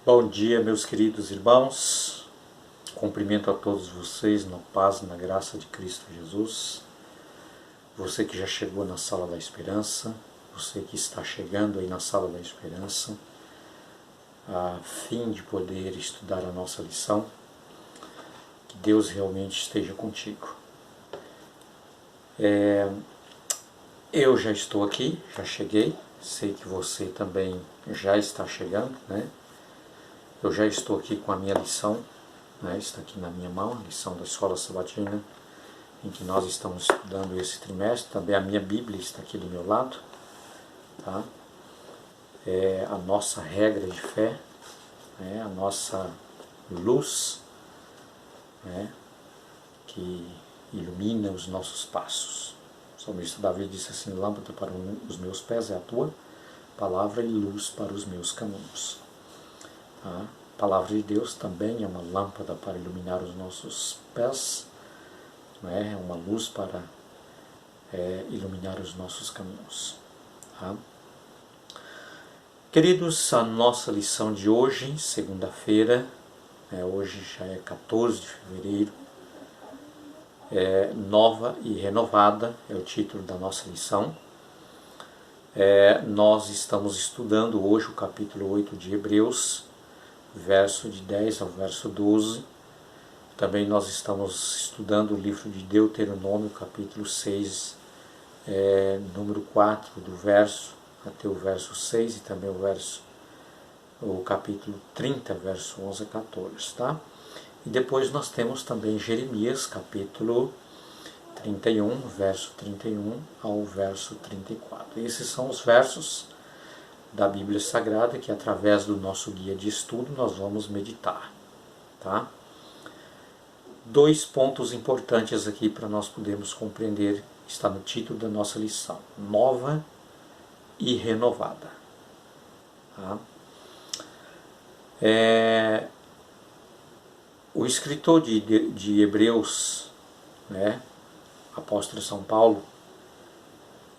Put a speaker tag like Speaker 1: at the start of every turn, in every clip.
Speaker 1: Bom dia, meus queridos irmãos. Cumprimento a todos vocês na paz e na graça de Cristo Jesus. Você que já chegou na Sala da Esperança, você que está chegando aí na Sala da Esperança, a fim de poder estudar a nossa lição, que Deus realmente esteja contigo. Eu já estou aqui, já cheguei, sei que você também já está chegando, né? Eu já estou aqui com a minha lição, né? Está aqui na minha mão, a lição da Escola Sabatina, em que nós estamos estudando esse trimestre. Também a minha Bíblia está aqui do meu lado, tá? É a nossa regra de fé, né? A nossa luz, né? Que ilumina os nossos passos. O salmista Davi disse assim: lâmpada para os meus pés é a tua palavra e luz para os meus caminhos. A palavra de Deus também é uma lâmpada para iluminar os nossos pés, é uma luz para iluminar os nossos caminhos. Tá? Queridos, a nossa lição de hoje, segunda-feira, hoje já é 14 de fevereiro, nova e renovada é o título da nossa lição. Nós estamos estudando hoje o capítulo 8 de Hebreus, verso de 10 ao verso 12. Também nós estamos estudando o livro de Deuteronômio, capítulo 6, número 4 do verso até o verso 6, e também o capítulo 30, verso 11 a 14, tá? E depois nós temos também Jeremias, capítulo 31, verso 31 ao verso 34. Esses são os versos da Bíblia Sagrada que, através do nosso guia de estudo, nós vamos meditar, tá? Dois pontos importantes aqui para nós podermos compreender, está no título da nossa lição: nova e renovada. Tá? O escritor de Hebreus, né, apóstolo São Paulo,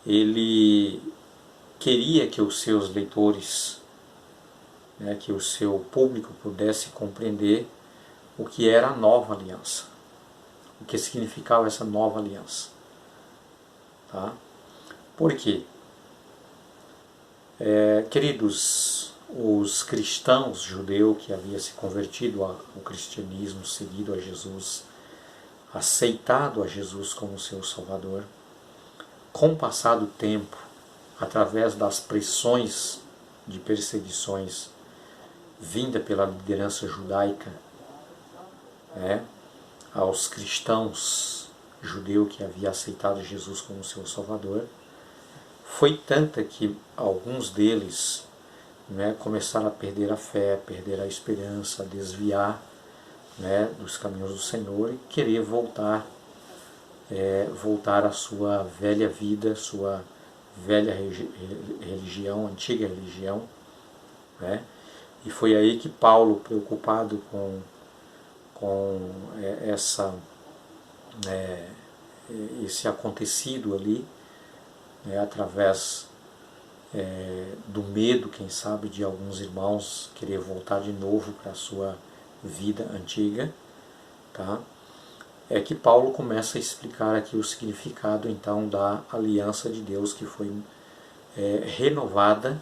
Speaker 1: ele queria que os seus leitores, né, que o seu público pudesse compreender o que era a nova aliança, o que significava essa nova aliança. Tá? Por quê? Queridos, os cristãos judeus que haviam se convertido ao cristianismo, seguido a Jesus, aceitado a Jesus como seu Salvador, com o passar do tempo, através das pressões de perseguições vinda pela liderança judaica, aos cristãos judeus que haviam aceitado Jesus como seu Salvador, foi tanta que alguns deles, começaram a perder a fé, perder a esperança, a desviar, dos caminhos do Senhor e querer voltar à sua velha vida, sua velha religião, antiga religião. E foi aí que Paulo, preocupado com esse acontecido ali, através do medo, quem sabe, de alguns irmãos querer voltar de novo para a sua vida antiga, tá? É que Paulo começa a explicar aqui o significado então da aliança de Deus que foi renovada,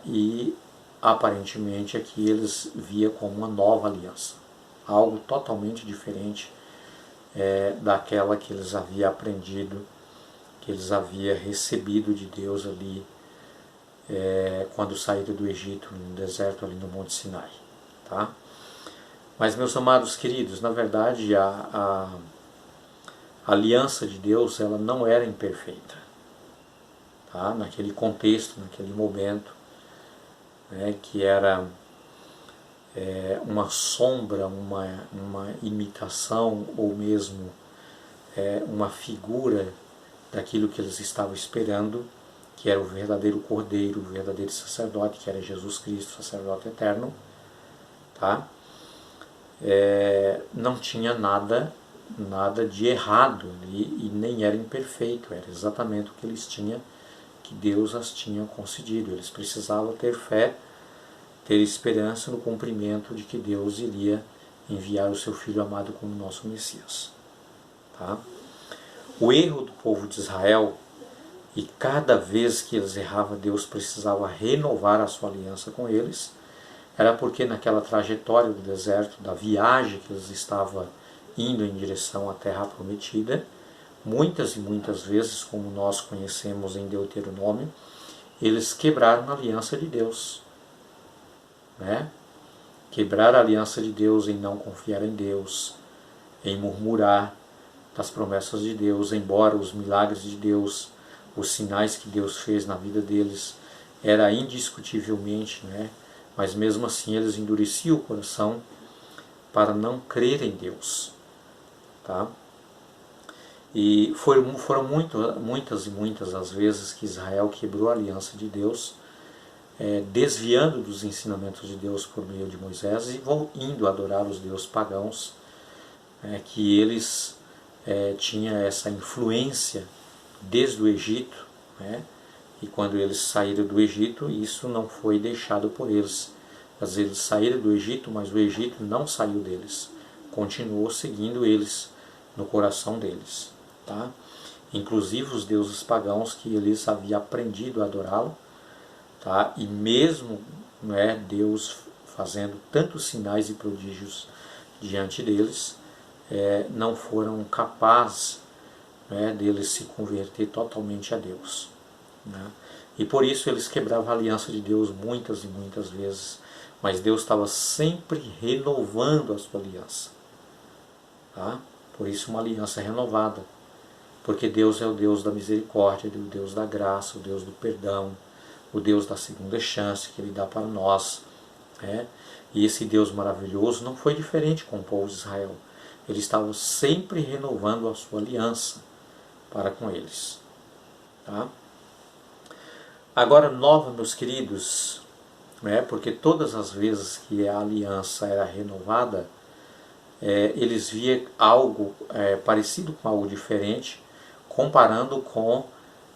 Speaker 1: e aparentemente aqui eles via como uma nova aliança, algo totalmente diferente daquela que eles haviam aprendido, que eles haviam recebido de Deus ali quando saíram do Egito, no deserto, ali no Monte Sinai. Tá? Mas, meus amados queridos, na verdade a aliança de Deus, ela não era imperfeita. Tá? Naquele contexto, naquele momento, que era uma sombra, uma imitação, ou mesmo uma figura daquilo que eles estavam esperando, que era o verdadeiro Cordeiro, o verdadeiro sacerdote, que era Jesus Cristo, sacerdote eterno. Tá? Não tinha nada de errado e nem era imperfeito, era exatamente o que eles tinham, que Deus as tinha concedido. Eles precisavam ter fé, ter esperança no cumprimento de que Deus iria enviar o seu Filho amado como nosso Messias. Tá? O erro do povo de Israel, e cada vez que eles erravam, Deus precisava renovar a sua aliança com eles, era porque naquela trajetória do deserto, da viagem que eles estavam indo em direção à Terra Prometida, muitas e muitas vezes, como nós conhecemos em Deuteronômio, eles quebraram a aliança de Deus. Né? Quebrar a aliança de Deus em não confiar em Deus, em murmurar das promessas de Deus, embora os milagres de Deus, os sinais que Deus fez na vida deles, era indiscutivelmente, né? Mas mesmo assim eles endureciam o coração para não crer em Deus. Tá? E foram muitas e muitas as vezes que Israel quebrou a aliança de Deus, desviando dos ensinamentos de Deus por meio de Moisés e indo adorar os deuses pagãos, que eles tinham essa influência desde o Egito, né? E quando eles saíram do Egito, isso não foi deixado por eles. Às vezes eles saíram do Egito, mas o Egito não saiu deles, continuou seguindo eles no coração deles. Tá? Inclusive os deuses pagãos que eles haviam aprendido a adorá-lo, tá? E mesmo, né, Deus fazendo tantos sinais e prodígios diante deles, não foram capazes, né, deles se converter totalmente a Deus. Né? E por isso eles quebravam a aliança de Deus muitas e muitas vezes, mas Deus estava sempre renovando a sua aliança. Tá? Por isso uma aliança renovada, porque Deus é o Deus da misericórdia, o Deus da graça, o Deus do perdão, o Deus da segunda chance que Ele dá para nós. Né? E esse Deus maravilhoso não foi diferente com o povo de Israel. Ele estava sempre renovando a sua aliança para com eles. Tá? Agora, nova, meus queridos, né? Porque todas as vezes que a aliança era renovada, eles viam algo parecido com algo diferente, comparando com,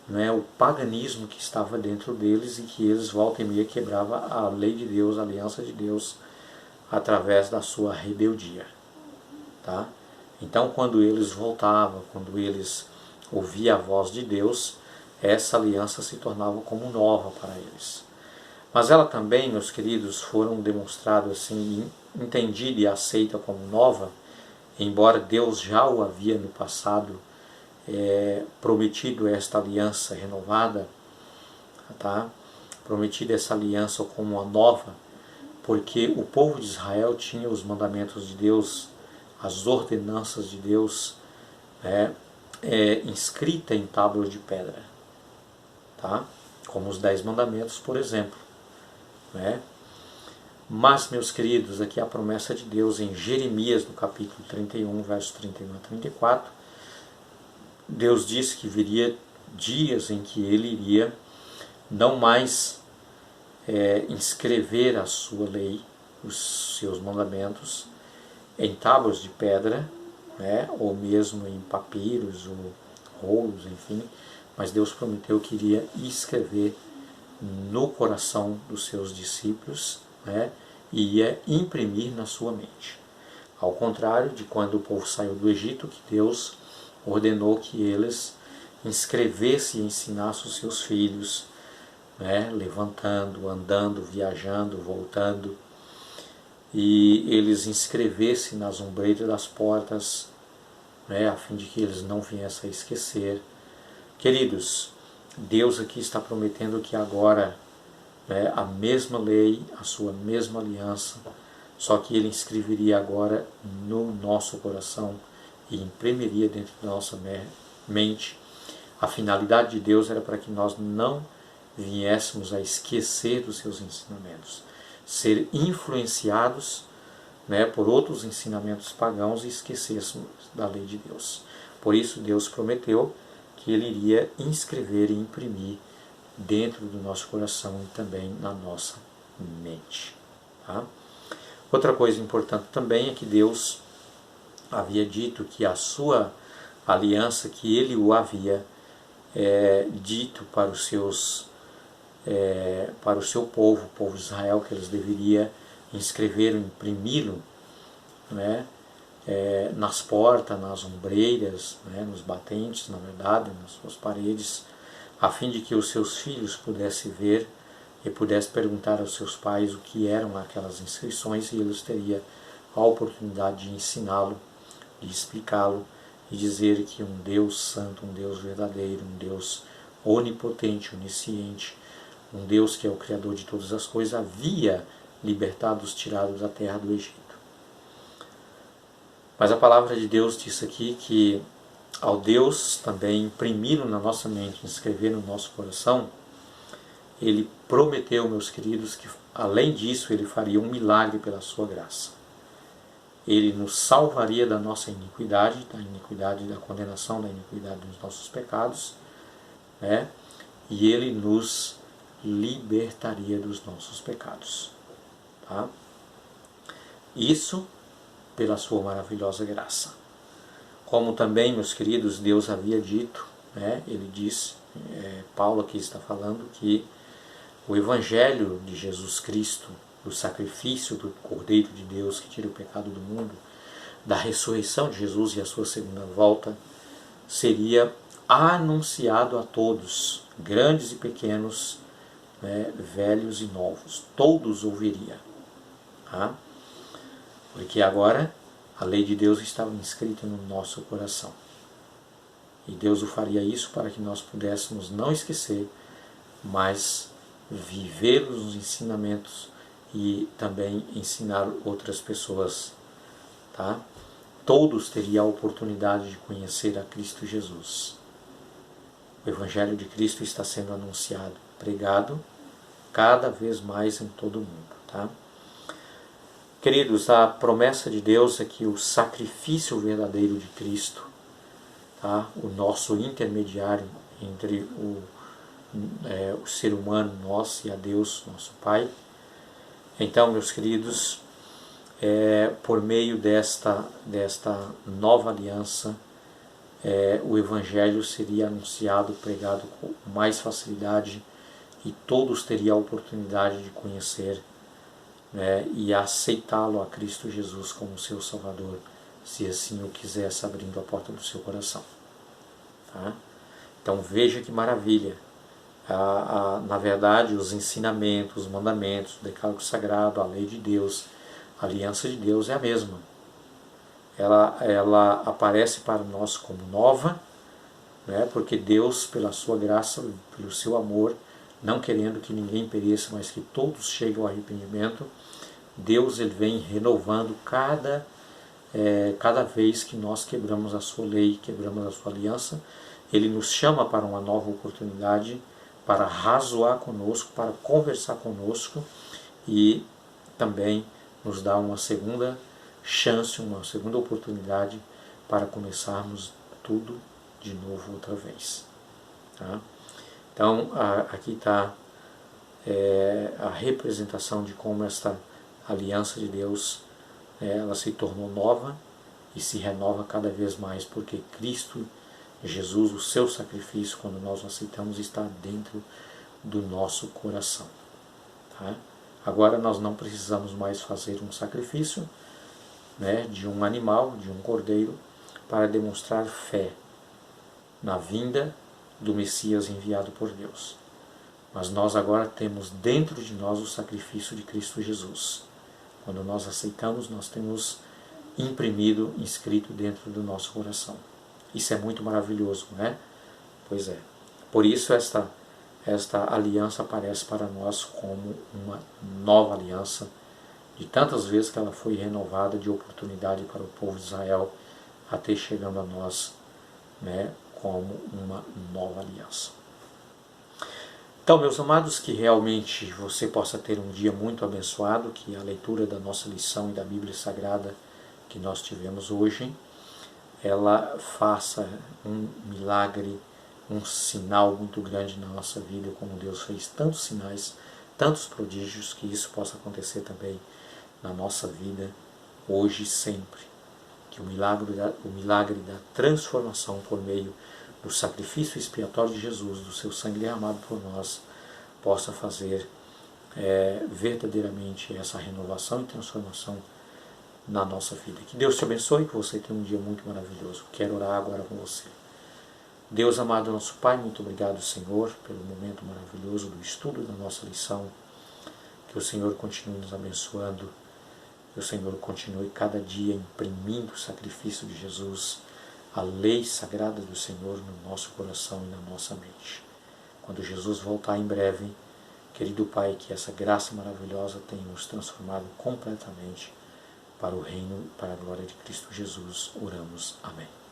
Speaker 1: né, o paganismo que estava dentro deles e que eles volta e meia quebravam a lei de Deus, a aliança de Deus, através da sua rebeldia. Tá? Então, quando eles voltavam, quando eles ouviam a voz de Deus, essa aliança se tornava como nova para eles. Mas ela também, meus queridos, foram demonstradas assim, entendida e aceita como nova, embora Deus já o havia no passado prometido esta aliança renovada, tá? Prometido essa aliança como uma nova, porque o povo de Israel tinha os mandamentos de Deus, as ordenanças de Deus, inscrita em tábuas de pedra, tá? Como os 10 mandamentos, por exemplo. Né? Mas, meus queridos, aqui a promessa de Deus em Jeremias, no capítulo 31, versos 31 a 34, Deus disse que viria dias em que Ele iria não mais inscrever a sua lei, os seus mandamentos, em tábuas de pedra, né? Ou mesmo em papiros ou rolos, enfim, mas Deus prometeu que iria escrever no coração dos seus discípulos, né? E ia imprimir na sua mente. Ao contrário de quando o povo saiu do Egito, que Deus ordenou que eles inscrevessem e ensinassem os seus filhos, né? Levantando, andando, viajando, voltando, e eles inscrevessem nas ombreiras das portas, né? A fim de que eles não viessem a esquecer. Queridos, Deus aqui está prometendo que agora, né, a mesma lei, a sua mesma aliança, só que Ele inscreveria agora no nosso coração e imprimiria dentro da nossa mente. A finalidade de Deus era para que nós não viéssemos a esquecer dos seus ensinamentos, ser influenciados, né, por outros ensinamentos pagãos e esquecêssemos da lei de Deus. Por isso Deus prometeu que Ele iria inscrever e imprimir dentro do nosso coração e também na nossa mente. Tá? Outra coisa importante também é que Deus havia dito que a sua aliança, que Ele o havia dito para os seus para o seu povo, o povo de Israel, que eles deveriam inscrever, imprimi-lo, né, nas portas, nas ombreiras, né, nos batentes, na verdade, nas suas paredes, a fim de que os seus filhos pudessem ver e pudessem perguntar aos seus pais o que eram aquelas inscrições, e eles teriam a oportunidade de ensiná-lo, de explicá-lo e dizer que um Deus santo, um Deus verdadeiro, um Deus onipotente, onisciente, um Deus que é o Criador de todas as coisas, havia libertado os tirados da terra do Egito. Mas a palavra de Deus diz aqui que ao Deus também imprimir na nossa mente, inscrever no nosso coração, Ele prometeu, meus queridos, que além disso Ele faria um milagre pela sua graça. Ele nos salvaria da nossa iniquidade, da condenação, da iniquidade dos nossos pecados, né? E Ele nos libertaria dos nossos pecados. Tá? Isso pela sua maravilhosa graça. Como também, meus queridos, Deus havia dito, né? Ele disse, Paulo aqui está falando, que o Evangelho de Jesus Cristo, do sacrifício do Cordeiro de Deus que tira o pecado do mundo, da ressurreição de Jesus e a sua segunda volta, seria anunciado a todos, grandes e pequenos, né, velhos e novos. Todos ouviriam. Tá? Porque agora a lei de Deus estava inscrita no nosso coração. E Deus o faria isso para que nós pudéssemos não esquecer, mas viver os ensinamentos e também ensinar outras pessoas. Tá? Todos teriam a oportunidade de conhecer a Cristo Jesus. O Evangelho de Cristo está sendo anunciado, pregado, cada vez mais em todo o mundo. Tá? Queridos, a promessa de Deus é que o sacrifício verdadeiro de Cristo, tá? O nosso intermediário entre o ser humano, nós, e a Deus, nosso Pai. Então, meus queridos, por meio desta nova aliança, o Evangelho seria anunciado, pregado com mais facilidade, e todos teriam a oportunidade de conhecer, né, e aceitá-lo a Cristo Jesus como seu Salvador, se assim o quisesse, abrindo a porta do seu coração. Tá? Então veja que maravilha. Na verdade, os ensinamentos, os mandamentos, o decálogo sagrado, a lei de Deus, a aliança de Deus é a mesma. Ela aparece para nós como nova, né, porque Deus, pela sua graça, pelo seu amor, não querendo que ninguém pereça, mas que todos cheguem ao arrependimento, Deus ele vem renovando cada vez que nós quebramos a sua lei, quebramos a sua aliança. Ele nos chama para uma nova oportunidade, para razoar conosco, para conversar conosco, e também nos dá uma segunda chance, uma segunda oportunidade para começarmos tudo de novo outra vez. Tá? Então, aqui está a representação de como esta aliança de Deus ela se tornou nova e se renova cada vez mais, porque Cristo Jesus, o seu sacrifício, quando nós o aceitamos, está dentro do nosso coração. Tá? Agora nós não precisamos mais fazer um sacrifício, né, de um animal, de um cordeiro, para demonstrar fé na vinda do Messias enviado por Deus. Mas nós agora temos dentro de nós o sacrifício de Cristo Jesus. Quando nós aceitamos, nós temos imprimido, inscrito dentro do nosso coração. Isso é muito maravilhoso, não é? Pois é. Por isso esta aliança aparece para nós como uma nova aliança, de tantas vezes que ela foi renovada de oportunidade para o povo de Israel, até chegando a nós, né, como uma nova aliança. Então, meus amados, que realmente você possa ter um dia muito abençoado, que a leitura da nossa lição e da Bíblia Sagrada que nós tivemos hoje, ela faça um milagre, um sinal muito grande na nossa vida, como Deus fez tantos sinais, tantos prodígios, que isso possa acontecer também na nossa vida, hoje e sempre. Que o milagre da transformação por meio do sacrifício expiatório de Jesus, do seu sangue derramado por nós, possa fazer verdadeiramente essa renovação e transformação na nossa vida. Que Deus te abençoe, que você tenha um dia muito maravilhoso. Quero orar agora com você. Deus amado, nosso Pai, muito obrigado, Senhor, pelo momento maravilhoso do estudo da nossa lição. Que o Senhor continue nos abençoando, que o Senhor continue cada dia imprimindo o sacrifício de Jesus, a lei sagrada do Senhor no nosso coração e na nossa mente. Quando Jesus voltar em breve, querido Pai, que essa graça maravilhosa tenha nos transformado completamente para o reino, para a glória de Cristo Jesus. Oramos. Amém.